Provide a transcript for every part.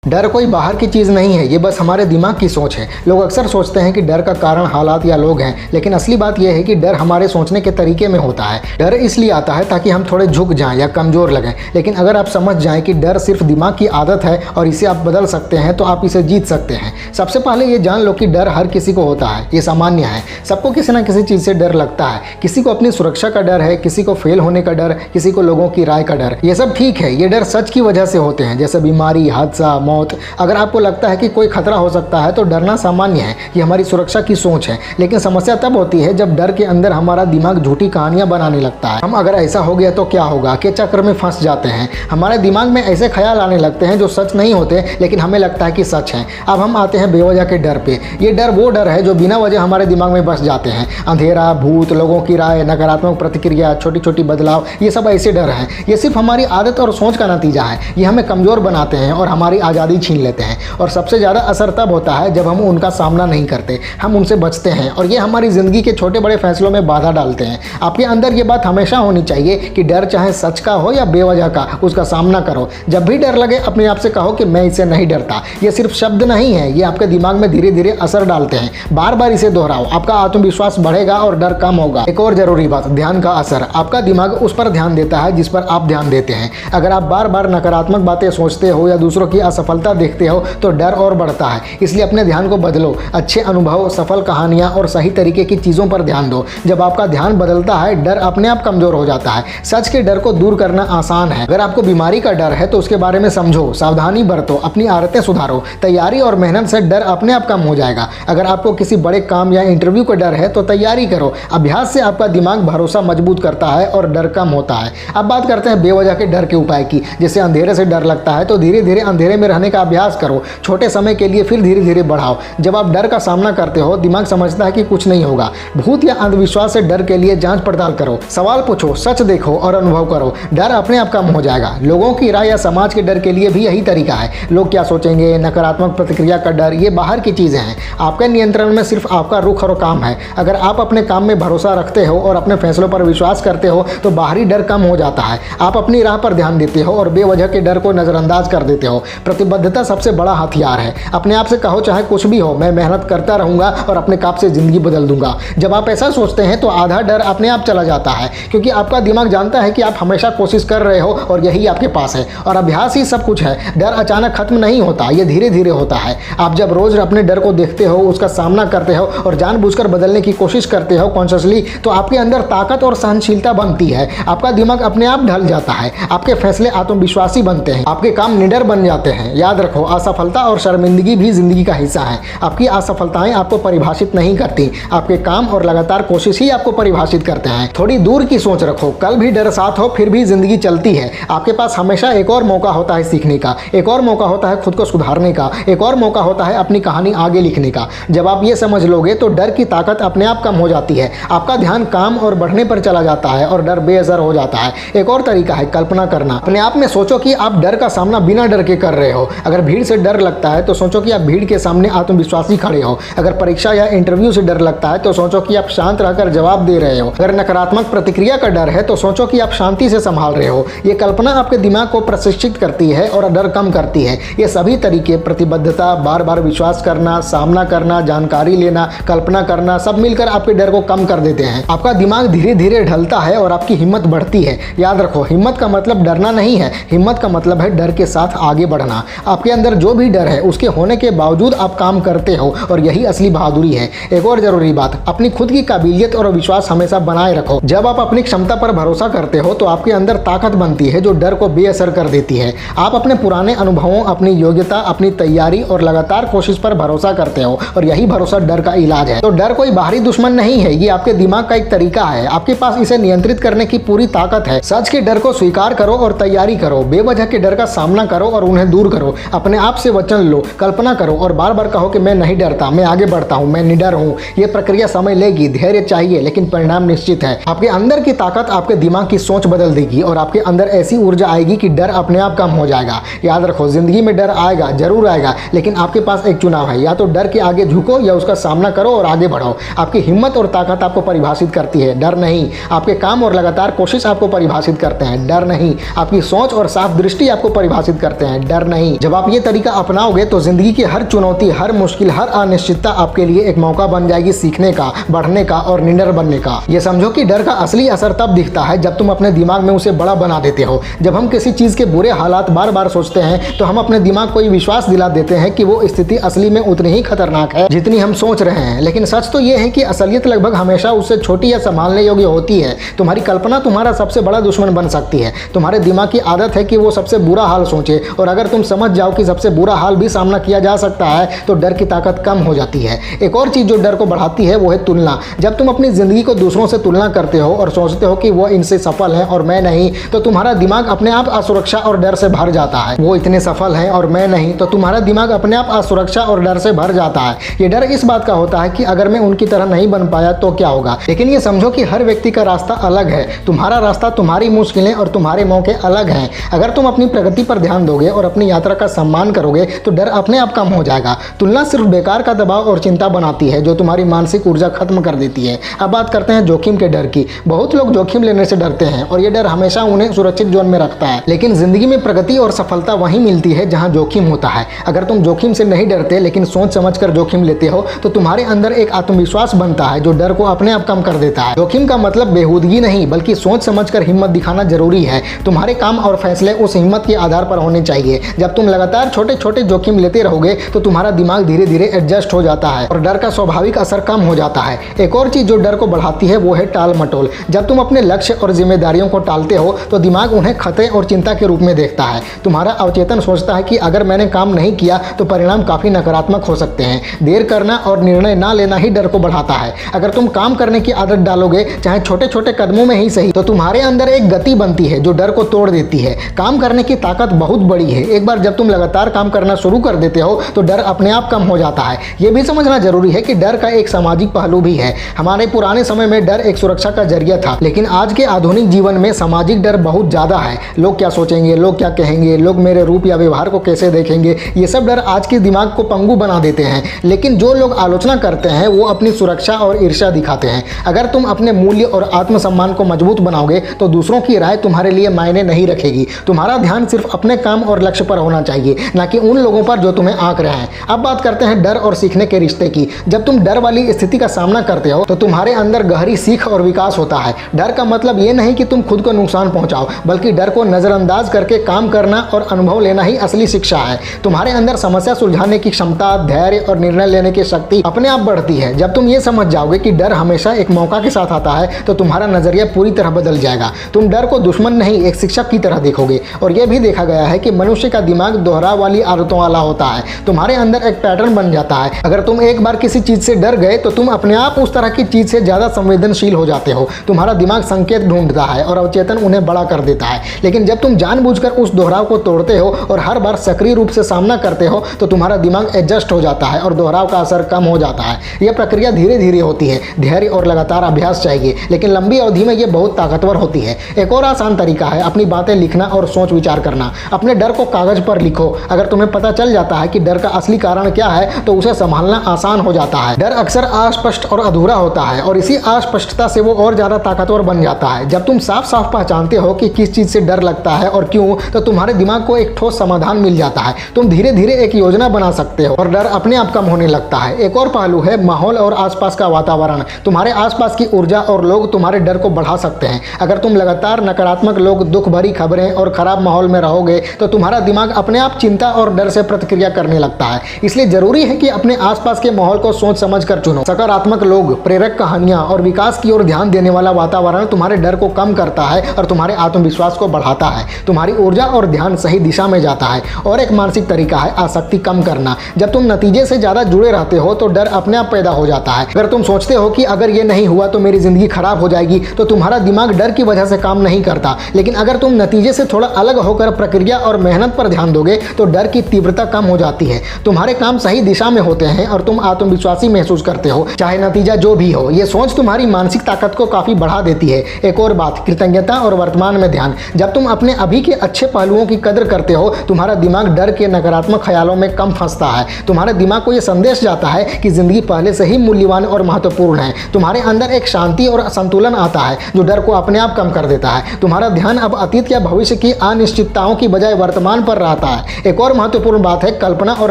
डर कोई बाहर की चीज़ नहीं है, ये बस हमारे दिमाग की सोच है। लोग अक्सर सोचते हैं कि डर का कारण हालात या लोग हैं, लेकिन असली बात यह है कि डर हमारे सोचने के तरीके में होता है। डर इसलिए आता है ताकि हम थोड़े झुक जाएं या कमज़ोर लगें, लेकिन अगर आप समझ जाएं कि डर सिर्फ दिमाग की आदत है और इसे आप बदल सकते हैं तो आप इसे जीत सकते हैं। सबसे पहले ये जान लो कि डर हर किसी को होता है, ये सामान्य है। सबको किसी न किसी चीज़ से डर लगता है। किसी को अपनी सुरक्षा का डर है, किसी को फेल होने का डर, किसी को लोगों की राय का डर। ये सब ठीक है, ये डर सच की वजह से होते हैं, जैसे बीमारी, हादसा, मौत। अगर आपको लगता है कि कोई खतरा हो सकता है तो डरना सामान्य है, ये हमारी सुरक्षा की सोच है। लेकिन समस्या तब होती है जब डर के अंदर हमारा दिमाग झूठी कहानियां बनाने लगता है। हम अगर ऐसा हो गया तो क्या होगा के चक्र में फंस जाते हैं। हमारे दिमाग में ऐसे ख्याल आने लगते हैं जो सच नहीं होते, लेकिन हमें लगता है कि सच है। अब हम आते हैं बेवजह के डर पे। ये डर वो डर है जो बिना वजह हमारे दिमाग में बस जाते हैं। अंधेरा, भूत, लोगों की राय, नकारात्मक प्रतिक्रिया, छोटी छोटी बदलाव, ये सब ऐसे डर हैं। ये सिर्फ हमारी आदत और सोच का नतीजा है। ये हमें कमज़ोर बनाते हैं और हमारी आज़ादी छीन लेते हैं। और सबसे ज़्यादा असर तब होता है जब हम उनका सामना नहीं करते, हम उनसे बचते हैं, और ये हमारी ज़िंदगी के छोटे बड़े फैसलों में बाधा डालते हैं। आपके अंदर ये बात हमेशा होनी चाहिए कि डर चाहे सच का हो या बेवजह का, उसका सामना करो। जब भी डर लगे अपने आप से कहो कि मैं इससे नहीं डरता। ये सिर्फ शब्द नहीं है, ये आपके दिमाग में धीरे धीरे असर डालते हैं। बार बार इसे दोहराओ, आपका आत्मविश्वास बढ़ेगा और डर कम होगा। एक और ज़रूरी बात, ध्यान का असर। आपका दिमाग उस पर ध्यान देता है जिस पर आप ध्यान देते हैं। अगर आप बार बार नकारात्मक बातें सोचते हो या दूसरों की असफलता देखते हो तो डर और बढ़ता है। इसलिए अपने ध्यान को बदलो। अच्छे अनुभव, सफल कहानियां और सही तरीके की चीज़ों पर ध्यान दो। जब आपका ध्यान बदलता है, डर अपने आप कमज़ोर हो जाता है। सच के डर को दूर करना आसान है। अगर आपको बीमारी का डर है तो उसके बारे में समझो, सावधानी बरतो, अपनी आदतें सुधारो। तैयारी और मेहनत से डर अपने आप कम हो जाएगा। अगर आपको किसी बड़े काम या इंटरव्यू का डर है तो तैयारी करो। अभ्यास से आपका दिमाग भरोसा मजबूत करता है और डर कम होता है। अब बात करते हैं बेवजह के डर के उपाय की। जैसे अंधेरे से डर लगता है तो धीरे धीरे अंधेरे में रहने का अभ्यास करो, छोटे समय के लिए, फिर धीरे धीरे बढ़ाओ। जब आप डर का सामना करते हो, दिमाग समझता है कि कुछ नहीं होगा। भूत या अंधविश्वास से डर के लिए जांच पड़ताल करो, सवाल पूछो, सच देखो और अनुभव करो। डर अपने आप कम हो जाएगा। लोगों की राय या समाज के डर के लिए भी यही तरीका है। लोग क्या सोचेंगे, नकारात्मक प्रतिक्रिया का डर, ये बाहर की चीज़ें हैं। आपके नियंत्रण में सिर्फ आपका रुख और काम है। अगर आप अपने काम में भरोसा रखते हो और अपने फैसलों पर विश्वास करते हो तो बाहरी डर कम हो जाता है। आप अपनी राह पर ध्यान देते हो और बेवजह के डर को नज़रअंदाज कर देते हो। प्रतिबद्धता सबसे बड़ा हथियार है। अपने आप से कहो, चाहे कुछ भी हो, मैं मेहनत करता रहूंगा और अपने काम से ज़िंदगी बदल दूंगा। जब आप ऐसा सोचते हैं तो आधा डर अपने आप चला जाता है, क्योंकि आपका दिमाग जानता है कि आप हमेशा कोशिश कर रहे हो और यही आपके पास है। और अभ्यास ही सब कुछ है। डर अचानक खत्म नहीं होता, ये धीरे धीरे होता है। आप जब रोज़ अपने डर को देखते हो, उसका सामना करते हो और जानबूझकर बदलने की कोशिश करते हो कॉन्शियसली, तो आपके अंदर ताकत और सहनशीलता बनती है। आपका दिमाग अपने आप ढल जाता है। आपके फैसले आत्मविश्वासी बनते हैं। आपके काम निडर बन जाते हैं। याद रखो, असफलता और शर्मिंदगी भी जिंदगी का हिस्सा है। आपकी असफलताएं आपको परिभाषित नहीं करती, आपके काम और लगातार कोशिश ही आपको परिभाषित करते हैं। थोड़ी दूर की सोच रखो। कल भी डर साथ हो फिर भी जिंदगी चलती है। आपके पास हमेशा एक और मौका होता है सीखने का, एक और मौका होता है खुद को सुधारने का, एक और मौका होता है अपनी कहानी आगे लिखने का। जब आप ये समझ लोगे तो डर की ताकत अपने आप कम हो जाती है। आपका ध्यान काम और बढ़ने पर चला जाता है और डर बेअसर हो जाता है। एक और तरीका है कल्पना करना। अपने आप में सोचो कि आप डर का सामना बिना डर के कर रहे हो। अगर भीड़ से डर लगता है तो सोचो कि आप भीड़ के सामने आत्मविश्वासी खड़े हो। अगर परीक्षा या इंटरव्यू से डर लगता है तो सोचो कि आप शांत रहकर जवाब दे रहे हो। अगर नकारात्मक प्रतिक्रिया का डर है तो सोचो कि आप शांति से संभाल रहे हो। ये कल्पना आपके दिमाग को प्रशिक्षित करती है और डर कम करती है। ये सभी तरीके, प्रतिबद्धता, बार बार विश्वास करना, सामना करना, जानकारी लेना, कल्पना करना, सब मिलकर आपके डर को कम कर देते हैं। आपका दिमाग धीरे धीरे ढलता है और आपकी हिम्मत बढ़ती है। याद रखो, हिम्मत का मतलब डरना नहीं है, हिम्मत का मतलब है डर के साथ आगे बढ़ना। आपके अंदर जो भी डर है उसके होने के बावजूद आप काम करते हो और यही असली बहादुरी है। एक और जरूरी बात, अपनी खुद की काबिलियत और विश्वास हमेशा बनाए रखो। जब आप अपनी क्षमता पर भरोसा करते हो तो आपके अंदर ताकत बनती है जो डर को बेअसर कर देती है। आप अपने पुराने अनुभवों, अपनी योग्यता, अपनी तैयारी और लगातार कोशिश पर भरोसा करते हो और यही भरोसा डर का इलाज है। तो डर कोई बाहरी दुश्मन नहीं है, ये आपके दिमाग का एक तरीका है। आपके पास इसे नियंत्रित करने की पूरी ताकत है। सच के डर को स्वीकार करो और तैयारी करो। बेवजह के डर का सामना करो और उन्हें दूर करो। अपने आप से वचन लो, कल्पना करो और बार बार कहो कि मैं नहीं डरता, मैं आगे बढ़ता हूँ, मैं निडर हूँ। ये प्रक्रिया समय लेगी, धैर्य चाहिए, लेकिन परिणाम निश्चित है। आपके अंदर की ताकत आपके दिमाग की सोच बदल देगी और आपके अंदर ऐसी ऊर्जा आएगी कि डर अपने आप कम हो जाएगा। याद रखो, जिंदगी में डर आएगा, जरूर आएगा, लेकिन आपके पास एक चुनाव है। या तो डर के आगे झुको या उसका सामना करो और आगे बढ़ो। आपकी हिम्मत और ताकत आपको परिभाषित करती है, डर नहीं। आपके काम और लगातार कोशिश आपको परिभाषित करते हैं, डर नहीं। आपकी सोच और साफ दृष्टि आपको परिभाषित करते हैं, डर नहीं। नहीं। जब आप ये तरीका अपनाओगे तो जिंदगी की हर चुनौती, हर मुश्किल, हर अनिश्चितता आपके लिए एक मौका बन जाएगी सीखने का, बढ़ने का और निडर बनने का। ये समझो कि डर का असली असर तब दिखता है जब तुम अपने दिमाग में उसे बड़ा बना देते हो। जब हम किसी चीज के बुरे हालात बार बार सोचते हैं तो हम अपने दिमाग को ये विश्वास दिला देते हैं कि वो स्थिति असली में उतनी ही खतरनाक है जितनी हम सोच रहे हैं। लेकिन सच तो ये है कि असलियत लगभग हमेशा उससे छोटी या संभालने योग्य होती है। तुम्हारी कल्पना तुम्हारा सबसे बड़ा दुश्मन बन सकती है। तुम्हारे दिमाग की आदत है कि वो सबसे बुरा हाल सोचे, और अगर तुम समझ जाओ कि सबसे बुरा हाल भी सामना किया जा सकता है तो डर की ताकत कम हो जाती है। एक और चीज जो डर को बढ़ाती है वो है तुलना। जब तुम अपनी जिंदगी को दूसरों से तुलना करते हो और सोचते हो कि वो इनसे सफल है और मैं नहीं, तो तुम्हारा दिमाग अपने आप असुरक्षा और डर से भर जाता है। वो इतने सफल हैं और मैं नहीं, तो तुम्हारा दिमाग अपने आप असुरक्षा और डर से भर जाता है। ये डर इस बात का होता है कि अगर मैं उनकी तरह नहीं बन पाया तो क्या होगा। लेकिन ये समझो कि हर व्यक्ति का रास्ता अलग है। तुम्हारा रास्ता, तुम्हारी मुश्किलें और तुम्हारे मौके अलग हैं। अगर तुम अपनी प्रगति पर ध्यान दोगे और अपनी यात्रा का सम्मान करोगे तो डर अपने आप कम हो जाएगा। तुलना सिर्फ बेकार का दबाव और चिंता बनाती है जो तुम्हारी मानसिक ऊर्जा खत्म कर देती है। अब बात करते हैं जोखिम के डर की। बहुत लोग जोखिम लेने से डरते हैं और ये डर हमेशा उन्हें सुरक्षित जोन में रखता है। लेकिन जिंदगी में प्रगति और सफलता वहीं मिलती है जहां जोखिम होता है। अगर तुम जोखिम से नहीं डरते लेकिन सोच समझकर जोखिम लेते हो तो तुम्हारे अंदर एक आत्मविश्वास बनता है जो डर को अपने आप कम कर देता है। जोखिम का मतलब बेहूदगी नहीं, बल्कि सोच समझकर हिम्मत दिखाना जरूरी है। तुम्हारे काम और फैसले उस हिम्मत के आधार पर होने चाहिए। जब तुम लगातार छोटे छोटे जोखिम लेते रहोगे तो तुम्हारा दिमाग धीरे धीरे एडजस्ट हो जाता है और डर का स्वाभाविक असर कम हो जाता है। एक और चीज जो डर को बढ़ाती है वो है टाल मटोल। जब तुम अपने लक्ष्य और जिम्मेदारियों को टालते हो तो दिमाग उन्हें खतरे और चिंता के रूप में देखता है। तुम्हारा अवचेतन सोचता है कि अगर मैंने काम नहीं किया तो परिणाम काफी नकारात्मक हो सकते हैं। देर करना और निर्णय ना लेना ही डर को बढ़ाता है। अगर तुम काम करने की आदत डालोगे, चाहे छोटे छोटे कदमों में ही सही, तो तुम्हारे अंदर एक गति बनती है जो डर को तोड़ देती है। काम करने की ताकत बहुत बड़ी है। एक बार जब तुम लगातार काम करना शुरू कर देते हो तो डर अपने आप कम हो जाता है। यह भी समझना जरूरी है कि डर का एक सामाजिक पहलू भी है। हमारे पुराने समय में डर एक सुरक्षा का जरिया था, लेकिन आज के आधुनिक जीवन में सामाजिक डर बहुत ज्यादा है। लोग क्या सोचेंगे, लोग क्या कहेंगे, लोग मेरे रूप या व्यवहार को कैसे देखेंगे, ये सब डर आज के दिमाग को पंगु बना देते हैं। लेकिन जो लोग आलोचना करते हैं वो अपनी सुरक्षा और ईर्ष्या दिखाते हैं। अगर तुम अपने मूल्य और आत्मसम्मान को मजबूत बनाओगे तो दूसरों की राय तुम्हारे लिए मायने नहीं रखेगी। तुम्हारा ध्यान सिर्फ अपने काम और लक्ष्य पर होना चाहिए, न कि उन लोगों पर जो तुम्हें आंक रहे हैं। अब बात करते हैं डर और सीखने के रिश्ते की। जब तुम डर वाली स्थिति का सामना करते हो तो तुम्हारे अंदर गहरी सीख और विकास होता है। डर का मतलब ये नहीं कि तुम खुद को नुकसान पहुंचाओ, बल्कि डर को नजरअंदाज करके काम करना और अनुभव लेना ही असली शिक्षा है। तुम्हारे अंदर समस्या सुलझाने की क्षमता, धैर्य और निर्णय लेने की शक्ति अपने आप बढ़ती है। जब तुम ये समझ जाओगे कि डर हमेशा एक मौका के साथ आता है तो तुम्हारा नजरिया पूरी तरह बदल जाएगा। तुम डर को दुश्मन नहीं, एक शिक्षक की तरह देखोगे। और यह भी देखा गया है कि मनुष्य का दिमाग दोहराव वाली आदतों वाला होता है। तुम्हारे अंदर एक पैटर्न बन जाता है। अगर तुम एक बार किसी चीज से डर गए तो तुम अपने आप उस तरह की चीज से ज्यादा संवेदनशील हो जाते हो। तुम्हारा दिमाग संकेत ढूंढता है और अवचेतन उन्हें बड़ा कर देता है। लेकिन जब तुम जानबूझकर उस दोहराव को तोड़ते हो और हर बार सक्रिय रूप से सामना करते हो तो तुम्हारा दिमाग एडजस्ट हो जाता है और दोहराव का असर कम हो जाता है। यह प्रक्रिया धीरे धीरे होती है। धैर्य और लगातार अभ्यास चाहिए, लेकिन लंबी अवधि में यह बहुत ताकतवर होती है। एक और आसान तरीका है अपनी बातें लिखना और सोच विचार करना। अपने डर को कागज पर लिखो। अगर तुम्हें पता चल जाता है कि डर का असली कारण क्या है तो उसे संभालना आसान हो जाता है। डर अक्सर अस्पष्ट और अधूरा होता है और इसी अस्पष्टता से वो और ज्यादा ताकतवर बन जाता है। जब तुम साफ साफ पहचानते हो कि किस चीज से डर लगता है और क्यों, तो तुम्हारे दिमाग को एक ठोस समाधान मिल जाता है। तुम धीरे धीरे एक योजना बना सकते हो और डर अपने आप कम होने लगता है। एक और पहलू है माहौल और आसपास का वातावरण। तुम्हारे आसपास की ऊर्जा और लोग तुम्हारे डर को बढ़ा सकते हैं। अगर तुम लगातार नकारात्मक लोग, दुख भरी खबरें और खराब माहौल में रहोगे तो तुम्हारा दिमाग अपने आप चिंता और डर से प्रतिक्रिया करने लगता है। इसलिए जरूरी है कि अपने आसपास के माहौल को सोच समझ कर चुनो। सकारात्मक लोग, प्रेरक कहानियां और विकास की ओर ध्यान देने वाला वातावरण तुम्हारे डर को कम करता है और तुम्हारे आत्मविश्वास को बढ़ाता है। तुम्हारी ऊर्जा और ध्यान सही दिशा में जाता है। और एक मानसिक तरीका है आसक्ति कम करना। जब तुम नतीजे से ज्यादा जुड़े रहते हो तो डर अपने आप पैदा हो जाता है। अगर तुम सोचते हो कि अगर ये नहीं हुआ तो मेरी जिंदगी खराब हो जाएगी तो तुम्हारा दिमाग डर की वजह से काम नहीं करता। लेकिन अगर तुम नतीजे से थोड़ा अलग होकर प्रक्रिया और मेहनत पर ध्यान दोगे तो डर की तीव्रता कम हो जाती है। तुम्हारे काम सही दिशा में होते हैं और तुम आत्मविश्वासी महसूस करते हो, चाहे नतीजा जो भी हो। यह सोच तुम्हारी मानसिक ताकत को काफी बढ़ा देती है। एक और बात, कृतज्ञता और वर्तमान में ध्यान। जब तुम अपने अभी के अच्छे पहलुओं की कदर करते हो तुम्हारा दिमाग डर के नकारात्मक ख्यालों में कम फंसता है। तुम्हारे दिमाग को यह संदेश जाता है कि जिंदगी पहले से ही मूल्यवान और महत्वपूर्ण है। तुम्हारे अंदर एक शांति और संतुलन आता है जो डर को अपने आप कम कर देता है। तुम्हारा ध्यान अब अतीत या भविष्य की अनिश्चितताओं की बजाय वर्तमान पर रहता बढ़ाता है। एक और महत्वपूर्ण बात है कल्पना और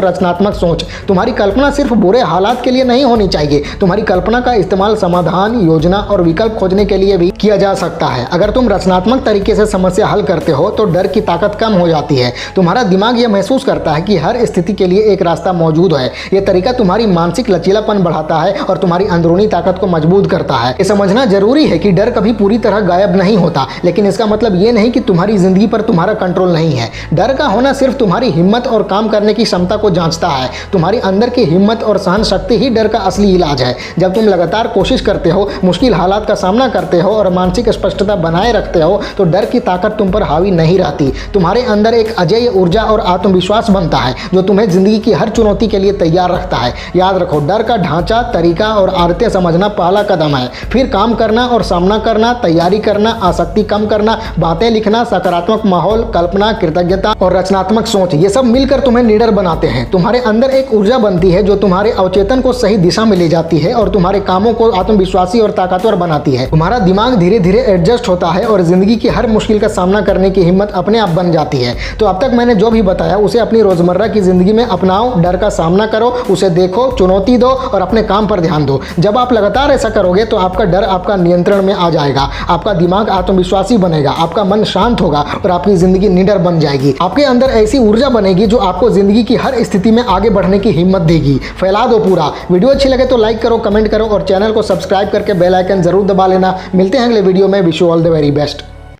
रचनात्मक सोच। तुम्हारी कल्पना सिर्फ बुरे हालात के लिए नहीं होनी चाहिए, तुम्हारी कल्पना का इस्तेमाल समाधान, योजना और विकल्प खोजने के लिए भी किया जा सकता है। अगर तुम रचनात्मक तरीके से समस्या हल करते हो तो डर की ताकत कम हो जाती है। तुम्हारा दिमाग यह महसूस करता है कि हर स्थिति के लिए एक रास्ता मौजूद है। यह तरीका तुम्हारी मानसिक लचीलापन बढ़ाता है और तुम्हारी अंदरूनी ताकत को मजबूत करता है। ये समझना जरूरी है कि डर कभी पूरी तरह गायब नहीं होता, लेकिन इसका मतलब ये नहीं कि तुम्हारी जिंदगी पर तुम्हारा कंट्रोल नहीं है। डर का होना सिर्फ तुम्हारी हिम्मत और काम करने की क्षमता को जांचता है। तुम्हारी अंदर की हिम्मत और सहन शक्ति ही डर का असली इलाज है। जब तुम लगातार कोशिश करते हो, मुश्किल हालात का सामना करते हो और मानसिक स्पष्टता बनाए रखते हो तो डर की ताकत तुम पर हावी नहीं रहती। तुम्हारे अंदर एक अजेय ऊर्जा और आत्मविश्वास बनता है जो तुम्हें जिंदगी की हर चुनौती के लिए तैयार रखता है। याद रखो, डर का ढांचा, तरीका और आदतें समझना पहला कदम है। फिर काम करना और सामना करना, तैयारी करना, आसक्ति कम करना, बातें लिखना, सकारात्मक माहौल, कल्पना, कृतज्ञता और रचनात्मक सोच, ये सब मिलकर तुम्हें निडर बनाते हैं। तुम्हारे अंदर एक ऊर्जा बनती है जो तुम्हारे अवचेतन को सही दिशा में ले जाती है और तुम्हारे कामों को आत्मविश्वासी और ताकतवर बनाती है। तुम्हारा दिमाग धीरे धीरे एडजस्ट होता है और जिंदगी की हर मुश्किल का सामना करने की हिम्मत अपने आप बन जाती है। तो अब तक मैंने जो भी बताया उसे अपनी रोजमर्रा की जिंदगी में अपनाओ। डर का सामना करो, उसे देखो, चुनौती दो और अपने काम पर ध्यान दो। जब आप लगातार ऐसा करोगे तो आपका डर आपका नियंत्रण में आ जाएगा, आपका दिमाग आत्मविश्वासी बनेगा, आपका मन शांत होगा और आपकी जिंदगी निडर बन जाएगी। आपके अंदर ऐसी ऊर्जा बनेगी जो आपको जिंदगी की हर स्थिति में आगे बढ़ने की हिम्मत देगी। फैला दो पूरा। वीडियो अच्छी लगे तो लाइक करो, कमेंट करो और चैनल को सब्सक्राइब करके बेल आइकन जरूर दबा लेना। मिलते हैं अगले वीडियो में। Wish you all the very best.